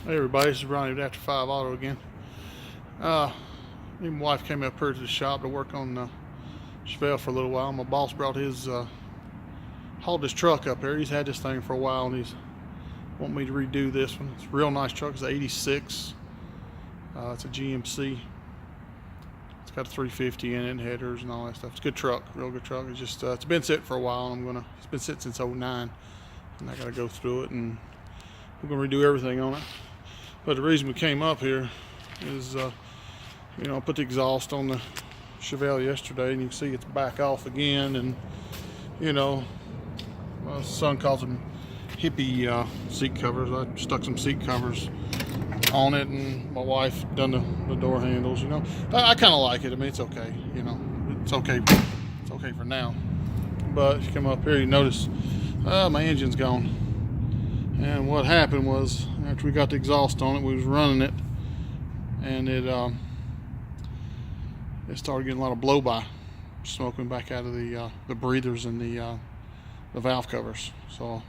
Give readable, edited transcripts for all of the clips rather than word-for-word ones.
Hey everybody, this is Ronnie with After 5 Auto again. Me and my wife came up here to the shop to work on Chevelle for a little while. My boss brought hauled his truck up here. He's had this thing for a while and he's wanting me to redo this one. It's a real nice truck. It's an 86. It's a GMC. It's got a 350 in it and headers and all that stuff. It's a good truck, real good truck. It's just, it's been sitting for a while and it's been sitting since '09. And I gotta go through it and we're gonna redo everything on it. But the reason we came up here is, I put the exhaust on the Chevelle yesterday, and you can see it's back off again. And my son calls them hippie seat covers. I stuck some seat covers on it, and my wife done the door handles. I kind of like it. I mean, it's okay. It's okay. It's okay for now. But if you come up here, you notice my engine's gone. And what happened was, after we got the exhaust on it, we was running it, and it started getting a lot of blow-by smoking back out of the breathers and the valve covers. So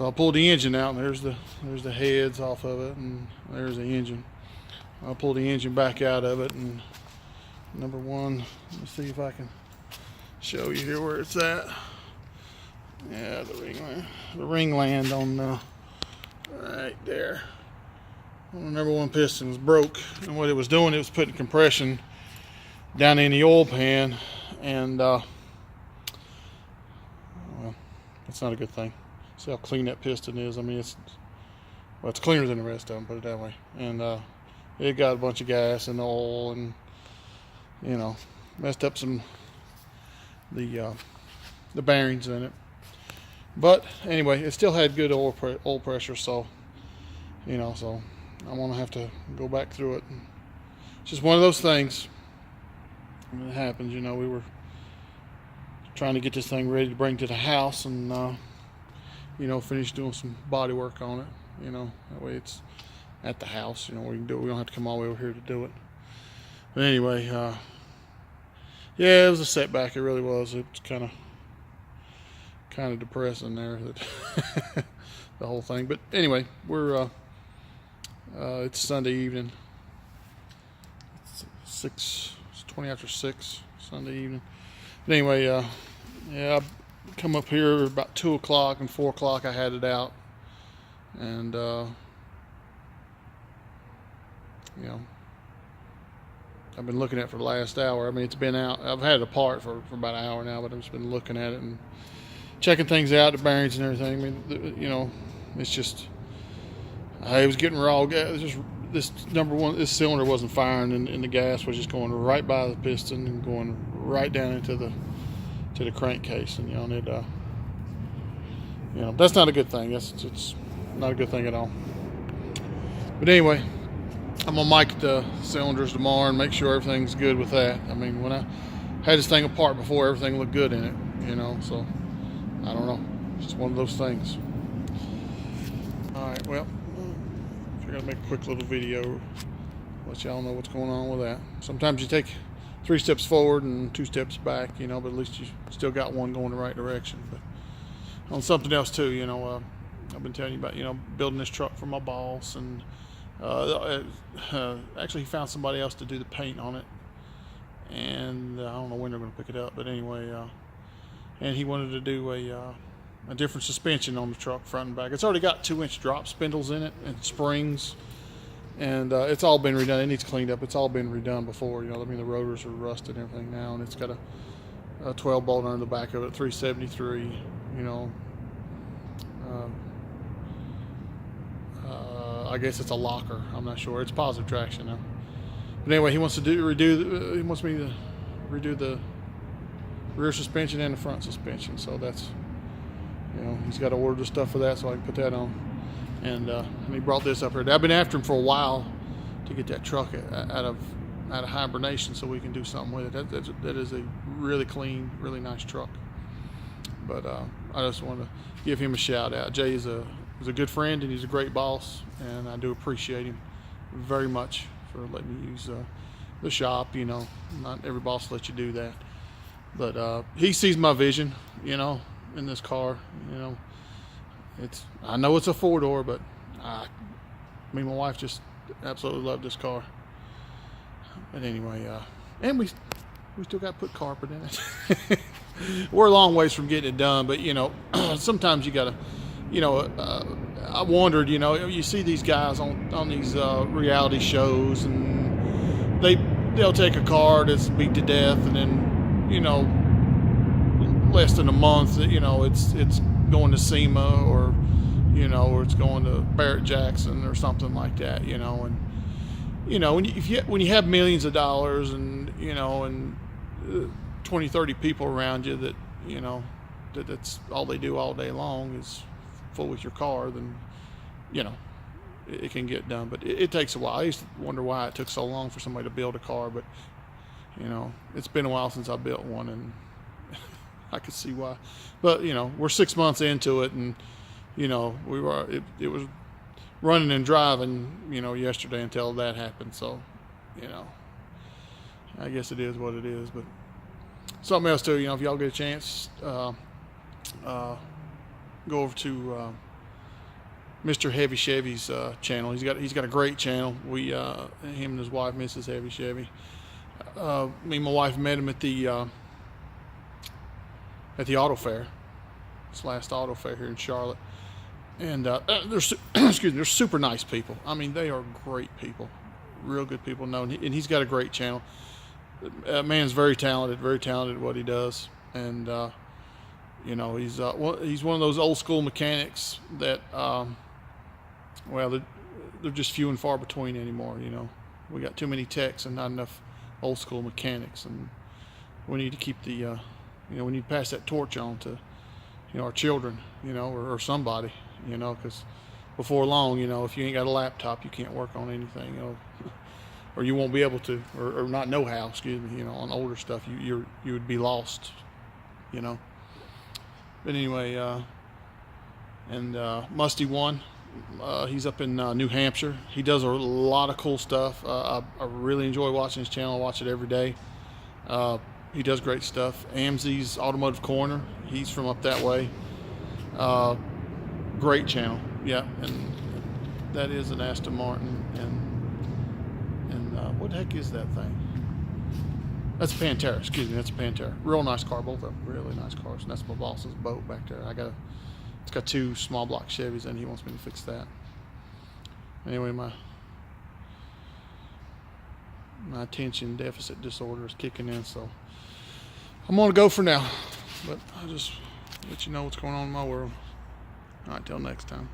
I pulled the engine out, and there's the heads off of it, and there's the engine. I pulled the engine back out of it, and number one, let's see if I can show you here where it's at. Yeah, the ring land on right there on the number one piston was broke, and what it was doing, it was putting compression down in the oil pan, and well, that's not a good thing. See how clean that piston is. I mean, it's cleaner than the rest of them, put it that way. And it got a bunch of gas and oil, and messed up some the bearings in it. But anyway, it still had good oil pressure, so so I'm gonna have to go back through it. It's just one of those things. When it happens, we were trying to get this thing ready to bring to the house, and finish doing some body work on it. That way it's at the house. We can do it. We don't have to come all the way over here to do it. But anyway, yeah, it was a setback. It really was. It's kind of depressing there, that the whole thing. But anyway, we're it's Sunday evening. It's 20 after 6 Sunday evening. But anyway, yeah, I come up here about 2 o'clock, and 4 o'clock I had it out, and I've been looking at it for the last hour. I mean, it's been out. I've had it apart for about an hour now, but I've just been looking at it and checking things out, the bearings and everything. I mean, it's just, it was getting raw. It was just, this cylinder wasn't firing, and the gas was just going right by the piston and going right down into the crankcase, and that's not a good thing. It's not a good thing at all. But anyway, I'm gonna mic the cylinders tomorrow and make sure everything's good with that. I mean, when I had this thing apart before, everything looked good in it, so I don't know. It's just one of those things. All right, well, I'm gonna make a quick little video, let y'all know what's going on with that. Sometimes you take 3 steps forward and 2 steps back, but at least you still got one going the right direction. But on something else too, I've been telling you about, building this truck for my boss, and actually he found somebody else to do the paint on it, and I don't know when they're going to pick it up, but anyway, and he wanted to do a different suspension on the truck, front and back. It's already got 2-inch drop spindles in it and springs, and it's all been redone. It needs cleaned up. It's all been redone before. I mean, the rotors are rusted and everything now, and it's got a 12 bolt under the back of it, 373. I guess it's a locker. I'm not sure. It's positive traction now. But anyway, he wants me to redo the rear suspension and the front suspension. So that's, he's got to order the stuff for that, so I can put that on. And he brought this up here. I've been after him for a while to get that truck out of hibernation, so we can do something with it. That is a really clean, really nice truck. But I just want to give him a shout out. Jay is a good friend, and he's a great boss, and I do appreciate him very much for letting me use the shop. Not every boss lets you do that, but he sees my vision, in this car. I know it's a 4-door, but Me and my wife just absolutely love this car. But anyway, and we still got to put carpet in it. We're a long ways from getting it done, but sometimes you gotta, I wondered, you see these guys on these reality shows, and they'll take a car that's beat to death, and then less than a month, it's going to SEMA, or or it's going to Barrett Jackson or something like that, and when you have millions of dollars, and 20, 30 people around you that that's all they do all day long is fool with your car, then it can get done. But it takes a while. I used to wonder why it took so long for somebody to build a car, but it's been a while since I built one, and I could see why. But we're 6 months into it, and it was running and driving yesterday until that happened. So I guess it is what it is. But something else too, if y'all get a chance, go over to Mr. Heavy Chevy's channel. He's got a great channel. Him and his wife, Mrs. Heavy Chevy. Me and my wife met him at the auto fair. This last auto fair here in Charlotte. And they're they're super nice people. I mean, they are great people, real good people. And he's got a great channel. Man's very talented at what he does, and he's one of those old school mechanics that they're just few and far between anymore. We got too many techs and not enough old school mechanics, and we need to keep the we need to pass that torch on to our children, or somebody, because before long, if you ain't got a laptop, you can't work on anything, or you won't be able to, or not know how, on older stuff, you would be lost, But anyway, and Musty One, he's up in New Hampshire. He does a lot of cool stuff. I really enjoy watching his channel. I watch it every day. He does great stuff. Amzi's Automotive Corner, he's from up that way. Great channel, yeah, and that is an Aston Martin, and what the heck is that thing? That's a Pantera, that's a Pantera. Real nice car, both of them, really nice cars. And that's my boss's boat back there. It's got 2 small block Chevys, and he wants me to fix that. Anyway, my attention deficit disorder is kicking in, so I'm gonna go for now. But I'll just let you know what's going on in my world. All right, till next time.